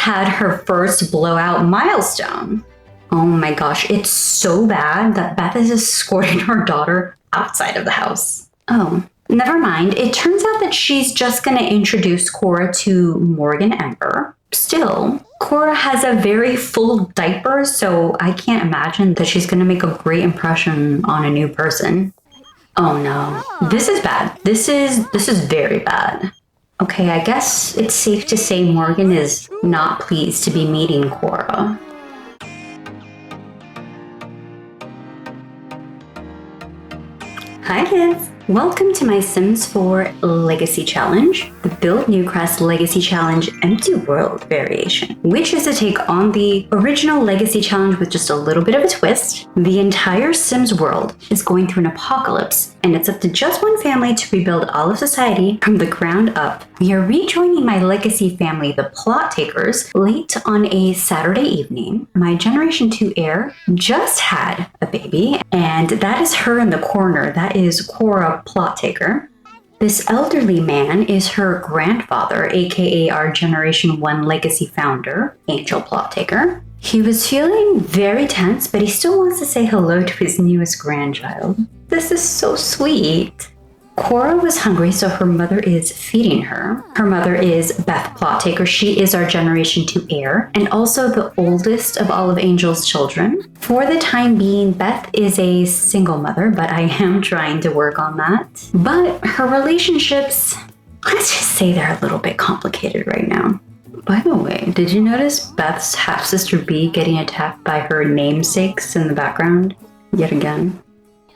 had her first blowout milestone. Oh my gosh, it's so bad that Beth is escorting her daughter outside of the house. Oh, never mind. It turns out that she's just going to introduce Cora to Morgan Ember. Still, Cora has a very full diaper, so I can't imagine that she's going to make a great impression on a new person. Oh no, this is bad. This is very bad. Okay, I guess it's safe to say Morgan is not pleased to be meeting Cora. Hi kids! Welcome to my Sims 4 Legacy Challenge, the Build Newcrest Legacy Challenge Empty World variation, which is a take on the original Legacy Challenge with just a little bit of a twist. The entire Sims world is going through an apocalypse, and it's up to just one family to rebuild all of society from the ground up. We are rejoining my Legacy family, the Plot Takers, late on a Saturday evening. My Generation 2 heir just had a baby, and that is her in the corner. That is Cora Plot Taker. This elderly man is her grandfather, aka our Generation 1 Legacy founder, Angel Plot Taker. He was feeling very tense, but he still wants to say hello to his newest grandchild. This is so sweet. Cora was hungry, so her mother is feeding her. Her mother is Beth Plot Taker. She is our Generation 2 heir, and also the oldest of all of Angel's children. For the time being, Beth is a single mother, but I am trying to work on that. But her relationships, let's just say they're a little bit complicated right now. By the way, did you notice Beth's half-sister B getting attacked by her namesakes in the background? Yet again.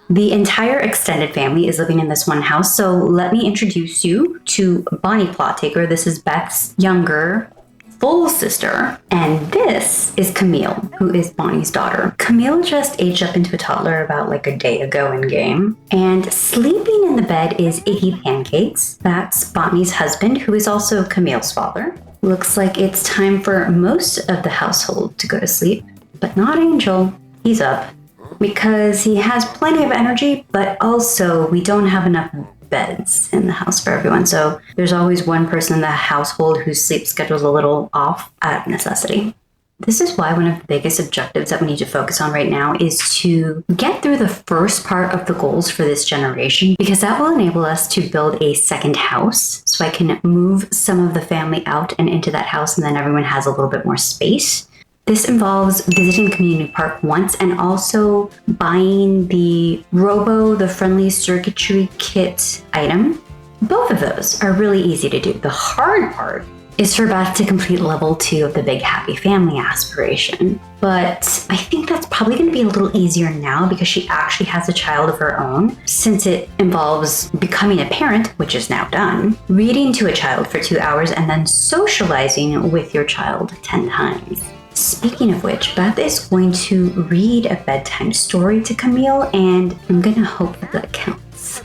The entire extended family is living in this one house, so let me introduce you to Bonnie Plot Taker. This is Beth's younger, full sister, and this is Camille, who is Bonnie's daughter. Camille just aged up into a toddler about like a day ago in game, and sleeping in the bed is Iggy Pancakes. That's Bonnie's husband, who is also Camille's father. Looks like it's time for most of the household to go to sleep, but not Angel. He's up. Because he has plenty of energy, but also we don't have enough beds in the house for everyone. So there's always one person in the household whose sleep schedule's a little off at necessity. This is why one of the biggest objectives that we need to focus on right now is to get through the first part of the goals for this generation, because that will enable us to build a second house. So I can move some of the family out and into that house, and then everyone has a little bit more space. This involves visiting the community park once and also buying the the friendly circuitry kit item. Both of those are really easy to do. The hard part is for Beth to complete level 2 of the Big Happy Family aspiration. But I think that's probably going to be a little easier now because she actually has a child of her own, since it involves becoming a parent, which is now done, reading to a child for 2 hours, and then socializing with your child 10 times. Speaking of which, Beth is going to read a bedtime story to Camille, and I'm gonna hope that counts.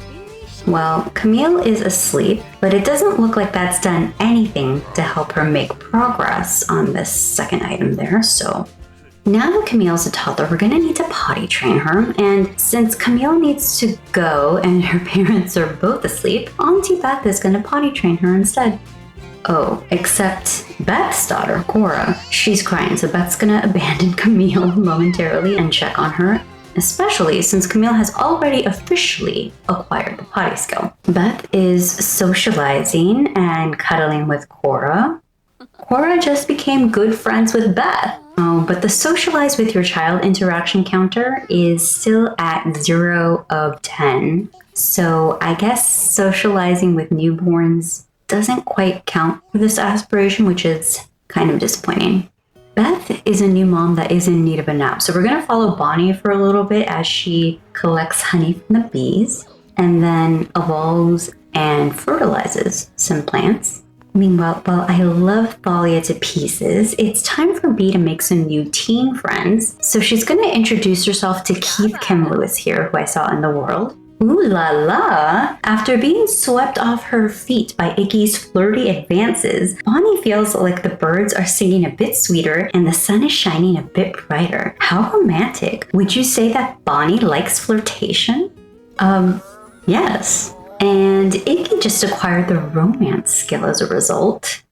Well, Camille is asleep, but it doesn't look like that's done anything to help her make progress on this second item there, so now that Camille's a toddler, we're gonna need to potty train her, and since Camille needs to go and her parents are both asleep, Auntie Beth is gonna potty train her instead. Oh, except Beth's daughter, Cora, she's crying, so Beth's gonna abandon Camille momentarily and check on her, especially since Camille has already officially acquired the potty skill. Beth is socializing and cuddling with Cora. Cora just became good friends with Beth. Oh, but the socialize with your child interaction counter is still at 0 of 10. So I guess socializing with newborns doesn't quite count for this aspiration, which is kind of disappointing. Beth is a new mom that is in need of a nap, so we're going to follow Bonnie for a little bit as she collects honey from the bees and then evolves and fertilizes some plants. Meanwhile, while I love Thalia to pieces, it's time for Bee to make some new teen friends. So she's going to introduce herself to Keith Kim Lewis here, who I saw in the world. Ooh la la! After being swept off her feet by Iggy's flirty advances, Bonnie feels like the birds are singing a bit sweeter and the sun is shining a bit brighter. How romantic! Would you say that Bonnie likes flirtation? Yes. And Iggy just acquired the romance skill as a result.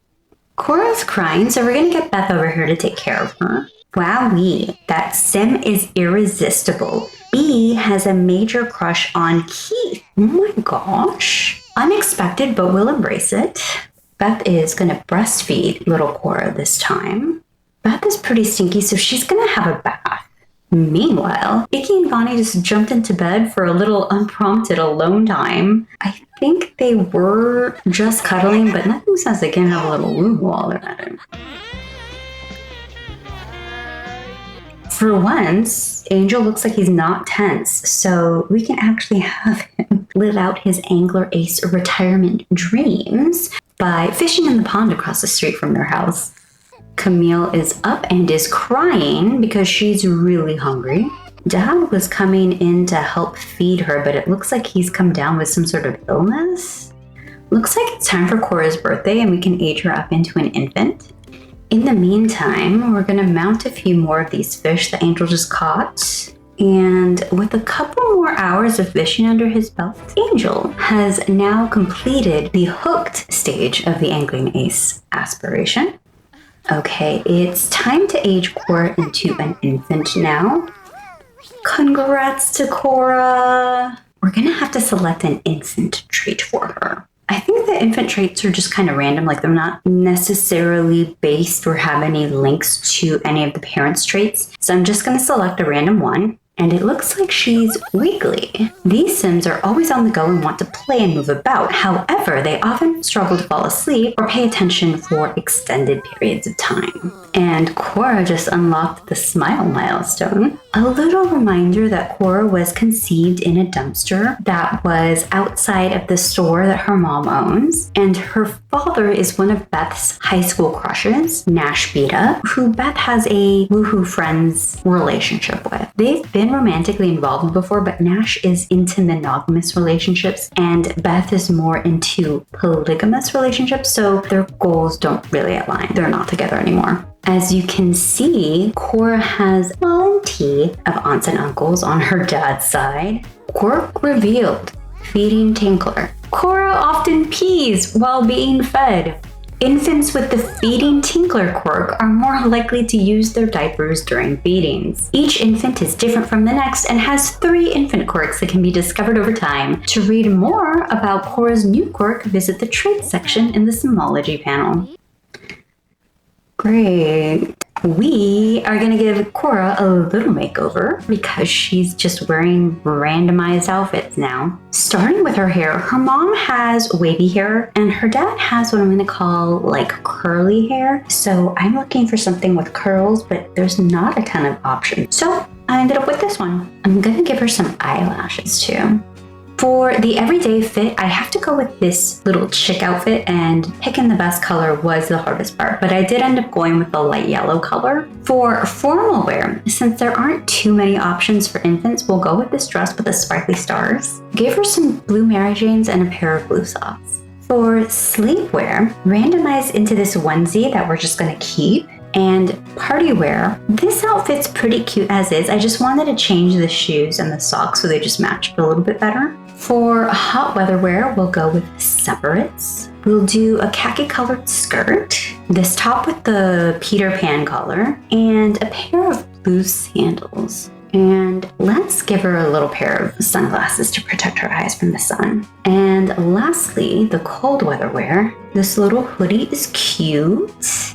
Cora's crying, so we're gonna get Beth over here to take care of her. Wowee, that sim is irresistible. B has a major crush on Keith. Oh my gosh. Unexpected, but we'll embrace it. Beth is gonna breastfeed little Cora this time. Beth is pretty stinky, so she's gonna have a bath. Meanwhile, Icky and Bonnie just jumped into bed for a little unprompted alone time. I think they were just cuddling, but nothing says they can't have a little woo while they're at it. For once, Angel looks like he's not tense, so we can actually have him live out his Angler Ace retirement dreams by fishing in the pond across the street from their house. Camille is up and is crying because she's really hungry. Dad was coming in to help feed her, but it looks like he's come down with some sort of illness. Looks like it's time for Cora's birthday and we can age her up into an infant. In the meantime, we're gonna mount a few more of these fish that Angel just caught. And with a couple more hours of fishing under his belt, Angel has now completed the hooked stage of the Angling Ace aspiration. Okay, it's time to age Cora into an infant now. Congrats to Cora! We're gonna have to select an infant trait for her. I think the infant traits are just kind of random, like they're not necessarily based or have any links to any of the parents' traits. So I'm just gonna select a random one. And it looks like she's wiggly. These Sims are always on the go and want to play and move about. However, they often struggle to fall asleep or pay attention for extended periods of time. And Cora just unlocked the smile milestone. A little reminder that Cora was conceived in a dumpster that was outside of the store that her mom owns. And her father is one of Beth's high school crushes, Nash Beta, who Beth has a woohoo friends relationship with. They've been romantically involved before, but Nash is into monogamous relationships and Beth is more into polygamous relationships, so their goals don't really align. They're not together anymore. As you can see, Cora has plenty of aunts and uncles on her dad's side. Quirk revealed, feeding Tinkler. Cora often pees while being fed. Infants with the feeding Tinkler quirk are more likely to use their diapers during feedings. Each infant is different from the next and has 3 infant quirks that can be discovered over time. To read more about Cora's new quirk, visit the traits section in the Simology panel. Great. We are going to give Cora a little makeover because she's just wearing randomized outfits now. Starting with her hair, her mom has wavy hair and her dad has what I'm going to call like curly hair. So I'm looking for something with curls, but there's not a ton of options. So I ended up with this one. I'm going to give her some eyelashes too. For the everyday fit, I have to go with this little chick outfit, and picking the best color was the hardest part, but I did end up going with the light yellow color. For formal wear, since there aren't too many options for infants, we'll go with this dress with the sparkly stars. Gave her some blue Mary Janes and a pair of blue socks. For sleepwear, randomized into this onesie that we're just gonna keep. And party wear, this outfit's pretty cute as is. I just wanted to change the shoes and the socks so they just matched a little bit better. For hot weather wear, we'll go with separates. We'll do a khaki colored skirt, this top with the Peter Pan collar, and a pair of blue sandals. And let's give her a little pair of sunglasses to protect her eyes from the sun. And lastly, the cold weather wear. This little hoodie is cute,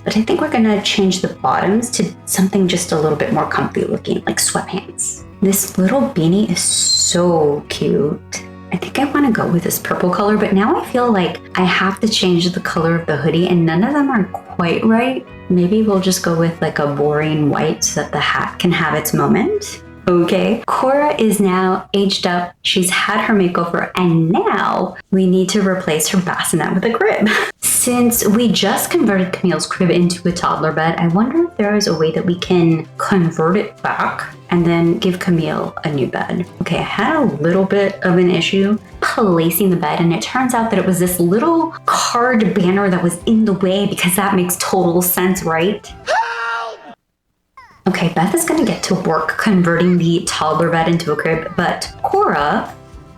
but I think we're gonna change the bottoms to something just a little bit more comfy looking, like sweatpants. This little beanie is so cute. I think I want to go with this purple color, but now I feel like I have to change the color of the hoodie and none of them are quite right. Maybe we'll just go with like a boring white so that the hat can have its moment. Okay, Cora is now aged up. She's had her makeover and now we need to replace her bassinet with a crib. Since we just converted Camille's crib into a toddler bed, I wonder if there is a way that we can convert it back and then give Camille a new bed. Okay, I had a little bit of an issue placing the bed and it turns out that it was this little card banner that was in the way because that makes total sense, right? Okay, Beth is gonna get to work converting the toddler bed into a crib, but Cora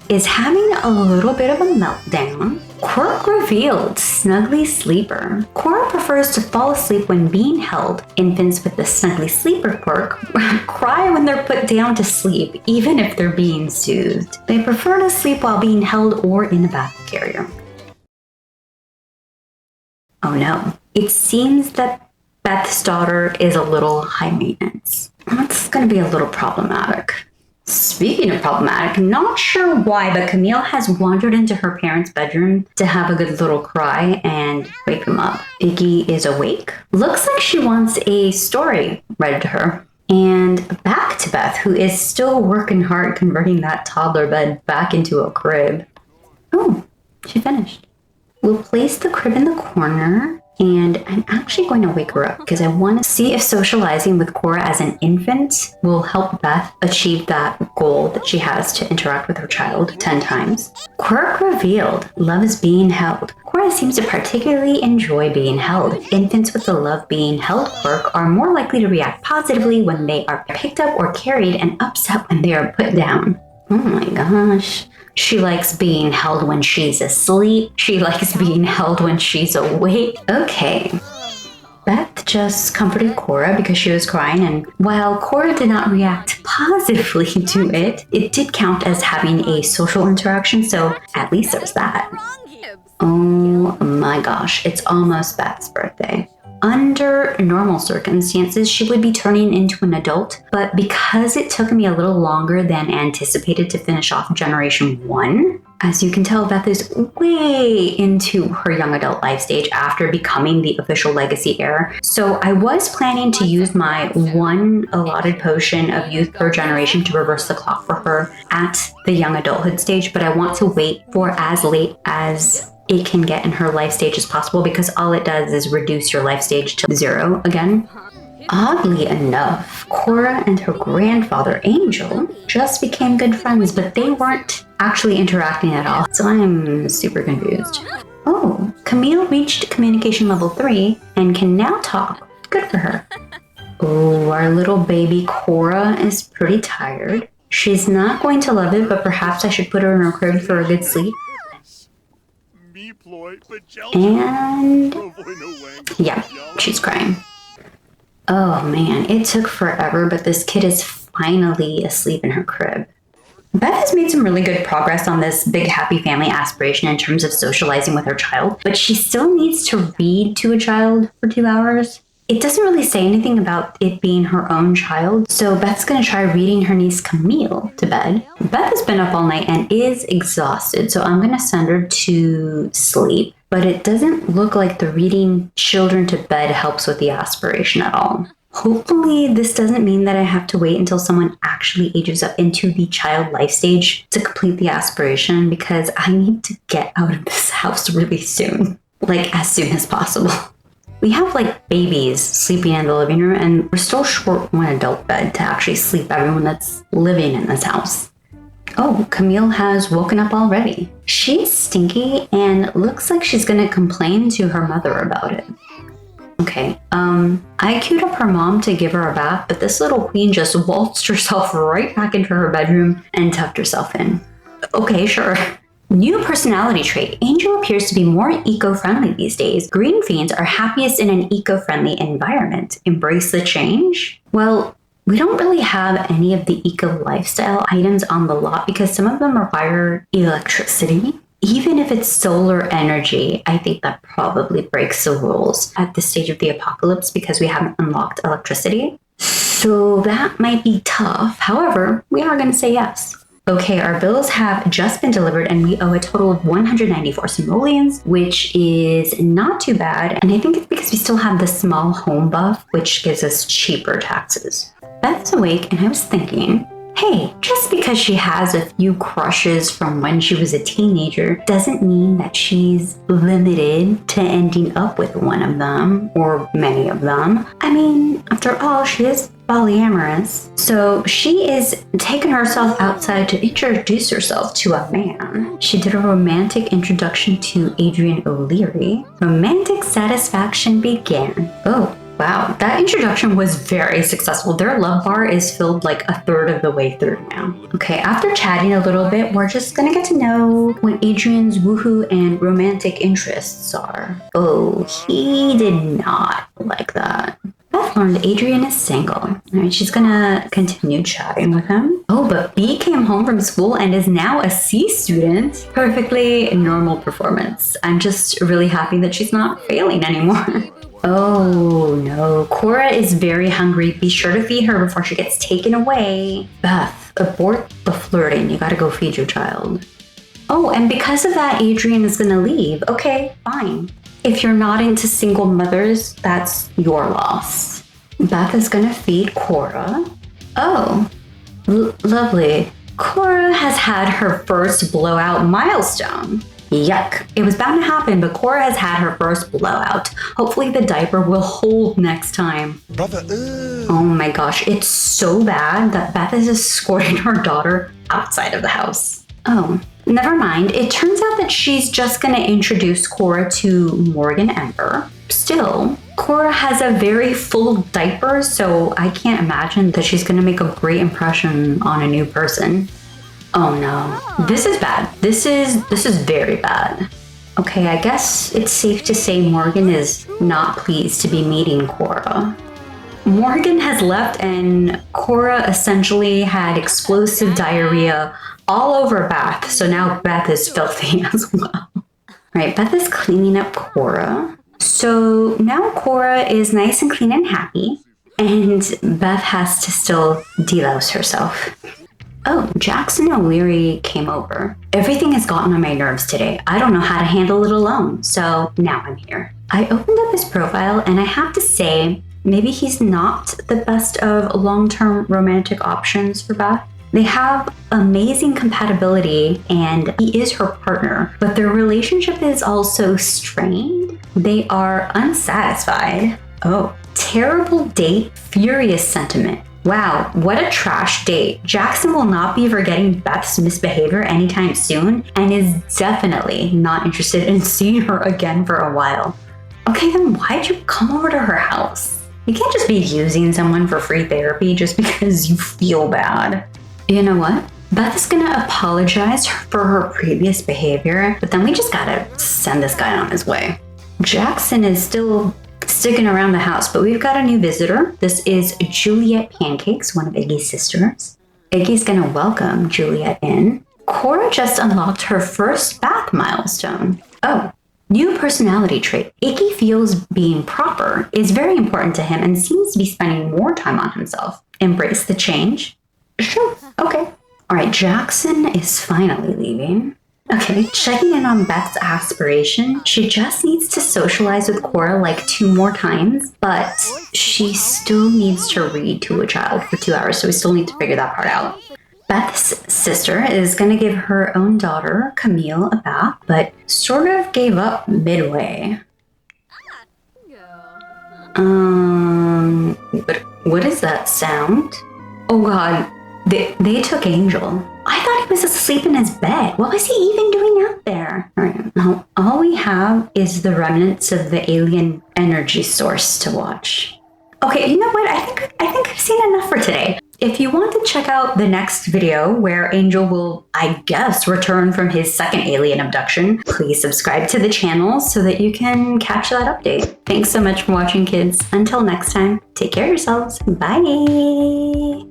is having a little bit of a meltdown Quirk revealed, snuggly sleeper. Cora prefers to fall asleep when being held. Infants with the snuggly sleeper quirk cry when they're put down to sleep, even if they're being soothed. They prefer to sleep while being held or in a bath carrier. Oh no, it seems that Beth's daughter is a little high maintenance. That's gonna be a little problematic. Speaking of problematic, not sure why, but Camille has wandered into her parents' bedroom to have a good little cry and wake them up. Iggy is awake. Looks like she wants a story read to her. And back to Beth, who is still working hard converting that toddler bed back into a crib. Oh, she finished. We'll place the crib in the corner. And I'm actually going to wake her up because I want to see if socializing with Cora as an infant will help Beth achieve that goal that she has to interact with her child 10 times. Quirk revealed, love is being held. Cora seems to particularly enjoy being held. Infants with the love being held quirk are more likely to react positively when they are picked up or carried and upset when they are put down. Oh my gosh. She likes being held when she's asleep. She likes being held when she's awake. Okay. Beth just comforted Cora because she was crying, and while Cora did not react positively to it, it did count as having a social interaction, so at least there's that. Oh my gosh, it's almost Beth's birthday. Under normal circumstances, she would be turning into an adult, but because it took me a little longer than anticipated to finish off Generation 1, as you can tell, Beth is way into her young adult life stage after becoming the official Legacy heir. So I was planning to use my one allotted potion of youth per generation to reverse the clock for her at the young adulthood stage, but I want to wait for as late as it can get in her life stage as possible because all it does is reduce your life stage to 0 again. Oddly enough, Cora and her grandfather Angel just became good friends, but they weren't actually interacting at all, so I'm super confused. Oh, Camille reached communication level 3 and can now talk. Good for her. Oh, our little baby Cora is pretty tired. She's not going to love it, but perhaps I should put her in her crib for a good sleep. And yeah, she's crying. Oh man, it took forever, but this kid is finally asleep in her crib. Beth has made some really good progress on this big happy family aspiration in terms of socializing with her child, but she still needs to read to a child for 2 hours. It doesn't really say anything about it being her own child, so Beth's gonna try reading her niece Camille to bed. Beth has been up all night and is exhausted, so I'm gonna send her to sleep, but it doesn't look like the reading children to bed helps with the aspiration at all. Hopefully this doesn't mean that I have to wait until someone actually ages up into the child life stage to complete the aspiration, because I need to get out of this house really soon, like as soon as possible. We have like babies sleeping in the living room, and we're still short one adult bed to actually sleep everyone that's living in this house. Oh, Camille has woken up already. She's stinky and looks like she's gonna complain to her mother about it. Okay, I queued up her mom to give her a bath, but this little queen just waltzed herself right back into her bedroom and tucked herself in. Okay, sure. New personality trait. Angel appears to be more eco-friendly these days. Green fiends are happiest in an eco-friendly environment. Embrace the change? Well, we don't really have any of the eco-lifestyle items on the lot because some of them require electricity. Even if it's solar energy, I think that probably breaks the rules at this stage of the apocalypse because we haven't unlocked electricity. So that might be tough. However, we are going to say yes. Okay, our bills have just been delivered and we owe a total of 194 simoleons, which is not too bad. And I think it's because we still have the small home buff, which gives us cheaper taxes. Beth's awake and I was thinking, hey, just because she has a few crushes from when she was a teenager doesn't mean that she's limited to ending up with one of them or many of them. I mean, after all, she is polyamorous. So she is taking herself outside to introduce herself to a man. She did a romantic introduction to Adrian O'Leary. Romantic satisfaction began. Oh, Wow, that introduction was very successful. Their love bar is filled like a third of the way through now. Okay, after chatting a little bit, we're just gonna get to know what Adrian's woohoo and romantic interests are. Oh, he did not like that. Beth learned Adrian is single. All right, she's gonna continue chatting with him. Oh, but B came home from school and is now a C student. Perfectly normal performance. I'm just really happy that she's not failing anymore. Oh no, Cora is very hungry. Be sure to feed her before she gets taken away. Beth, abort the flirting. You gotta go feed your child. Oh, and because of that, Adrian is gonna leave. Okay, fine. If you're not into single mothers, that's your loss. Beth is gonna feed Cora. Oh, lovely. Cora has had her first blowout milestone. Yuck. It was bound to happen, but Cora has had her first blowout. Hopefully the diaper will hold next time. Brother, Oh my gosh, it's so bad that Beth is escorting her daughter outside of the house. Oh, never mind. It turns out that she's just gonna introduce Cora to Morgan Ember. Still, Cora has a very full diaper, so I can't imagine that she's gonna make a great impression on a new person. Oh no, this is bad. This is very bad. Okay, I guess it's safe to say Morgan is not pleased to be meeting Cora. Morgan has left and Cora essentially had explosive diarrhea all over Beth, so now Beth is filthy as well. Right, Beth is cleaning up Cora. So now Cora is nice and clean and happy, and Beth has to still delouse herself. Oh, Jackson O'Leary came over. Everything has gotten on my nerves today. I don't know how to handle it alone, so now I'm here. I opened up his profile and I have to say, maybe he's not the best of long-term romantic options for Beth. They have amazing compatibility and he is her partner, but their relationship is also strained. They are unsatisfied. Oh, terrible date, furious sentiment. Wow, what a trash date. Jackson will not be forgetting Beth's misbehavior anytime soon and is definitely not interested in seeing her again for a while. Okay, then why'd you come over to her house? You can't just be using someone for free therapy just because you feel bad. You know what? Beth is gonna apologize for her previous behavior, but then we just gotta send this guy on his way. Jackson is still sticking around the house, but we've got a new visitor. This is Juliet Pancakes, one of Iggy's sisters. Iggy's gonna welcome Juliet in. Cora just unlocked her first bath milestone. Oh, new personality trait. Iggy feels being proper is very important to him and seems to be spending more time on himself. Embrace the change? Sure, okay. All right, Jackson is finally leaving. Okay, checking in on Beth's aspiration. She just needs to socialize with Cora like 2 more times, but she still needs to read to a child for 2 hours, so we still need to figure that part out. Beth's sister is going to give her own daughter, Camille, a bath, but sort of gave up midway. What is that sound? Oh god, they took Angel. I thought he was asleep in his bed. What was he even doing out there? All right, now all we have is the remnants of the alien energy source to watch. Okay, you know what? I think I've seen enough for today. If you want to check out the next video where Angel will, I guess, return from his second alien abduction, please subscribe to the channel so that you can catch that update. Thanks so much for watching, kids. Until next time, take care of yourselves. Bye!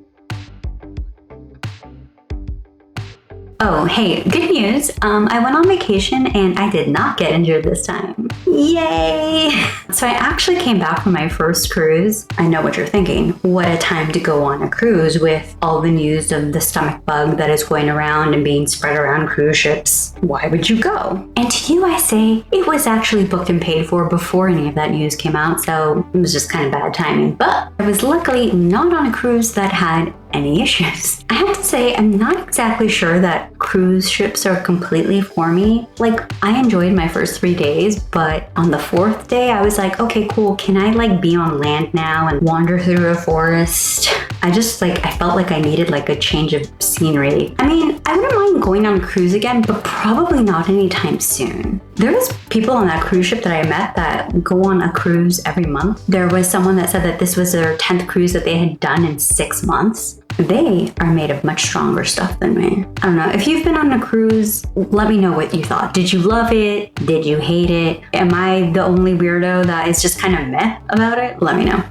Oh, hey, good news. I went on vacation and I did not get injured this time. Yay! So I actually came back from my first cruise. I know what you're thinking. What a time to go on a cruise with all the news of the stomach bug that is going around and being spread around cruise ships. Why would you go? And to you I say, it was actually booked and paid for before any of that news came out, so it was just kind of bad timing. But I was luckily not on a cruise that had any issues. I have to say, I'm not exactly sure that cruise ships are completely for me. Like, I enjoyed my first 3 days, but on the 4th day, I was like, okay, cool. Can I like be on land now and wander through a forest? I felt like I needed like a change of scenery. I mean, I wouldn't mind going on a cruise again, but probably not anytime soon. There was people on that cruise ship that I met that go on a cruise every month. There was someone that said that this was their 10th cruise that they had done in 6 months. They are made of much stronger stuff than me. I don't know. If you've been on a cruise, let me know what you thought. Did you love it? Did you hate it? Am I the only weirdo that is just kind of meh about it? Let me know.